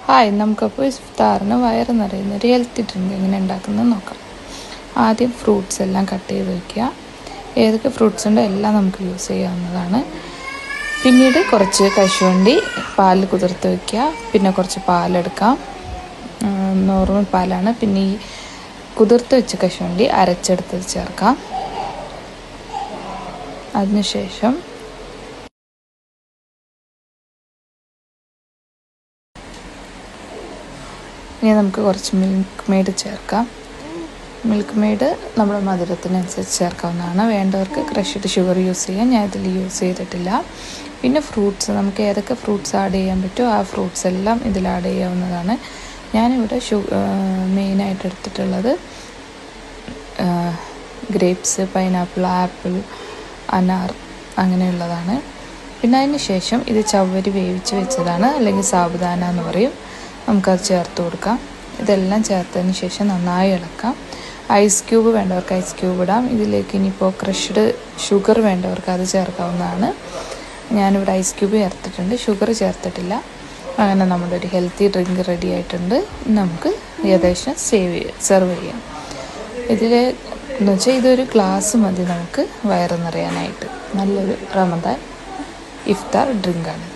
Hi, നമുക്കപ്പോൾ ഇഫ്താറിന് വയറ് നിറയുന്ന ഒരു ഹെൽത്തി ഡ്രിങ്ക് എങ്ങനെ ഉണ്ടാക്കുന്നത് നോക്കാം. ആദ്യം ഫ്രൂട്ട്സ് എല്ലാം കട്ട് ചെയ്ത് വയ്ക്കുക. ഏതൊക്കെ ഫ്രൂട്ട്സ് ഉണ്ടോ എല്ലാം നമുക്ക് യൂസ് ചെയ്യാവുന്നതാണ്. പിന്നീട് കുറച്ച് കശുവണ്ടി പാലിൽ കുതിർത്ത് വയ്ക്കുക. പിന്നെ കുറച്ച് പാലെടുക്കാം, നോർമൽ പാലാണ്. പിന്നെ ഈ കുതിർത്ത് വെച്ച കശുവണ്ടി അരച്ചെടുത്ത് ചേർക്കാം. അതിനുശേഷം ഇനി നമുക്ക് കുറച്ച് മിൽക്ക് മെയ്ഡ് ചേർക്കാം. മിൽക്ക് മെയ്ഡ് നമ്മുടെ മധുരത്തിനനുസരിച്ച് ചേർക്കാവുന്നതാണ്. വേണ്ടവർക്ക് ക്രഷ്ഡ് ഷുഗർ യൂസ് ചെയ്യാം. ഞാൻ ഇതിൽ യൂസ് ചെയ്തിട്ടില്ല. പിന്നെ ഫ്രൂട്ട്സ്, നമുക്ക് ഏതൊക്കെ ഫ്രൂട്ട്സ് ആഡ് ചെയ്യാൻ പറ്റുമോ ആ ഫ്രൂട്ട്സ് എല്ലാം ഇതിൽ ആഡ് ചെയ്യാവുന്നതാണ്. ഞാനിവിടെ മെയിനായിട്ട് എടുത്തിട്ടുള്ളത് ഗ്രേപ്സ്, പൈനാപ്പിൾ, ആപ്പിൾ, അനാർ അങ്ങനെയുള്ളതാണ്. പിന്നെ അതിന് ശേഷം ഇത് ചവ്വരി വേവിച്ച് വെച്ചതാണ്, അല്ലെങ്കിൽ സാബുദാന എന്ന് പറയും. നമുക്കത് ചേർത്ത് കൊടുക്കാം. ഇതെല്ലാം ചേർത്തതിന് ശേഷം നന്നായി ഇളക്കാം. ഐസ് ക്യൂബ് വേണ്ടവർക്ക് ഐസ് ക്യൂബ് ഇടാം. ഇതിലേക്ക് ഇനിയിപ്പോൾ ക്രഷ്ഡ് ഷുഗർ വേണ്ടവർക്ക് അത് ചേർക്കാവുന്നതാണ്. ഞാനിവിടെ ഐസ് ക്യൂബ് ചേർത്തിട്ടുണ്ട്, ഷുഗർ ചേർത്തിട്ടില്ല. അങ്ങനെ നമ്മുടെ ഒരു ഹെൽത്തി ഡ്രിങ്ക് റെഡി ആയിട്ടുണ്ട്. നമുക്ക് ഏകദേശം സെർവ് ചെയ്യാം. എന്ന് വെച്ചാൽ ഇതൊരു ഗ്ലാസ് മതി നമുക്ക് വയറ് നിറയാനായിട്ട്. നല്ലൊരു റമദാൻ ഇഫ്താർ ഡ്രിങ്കാണ്.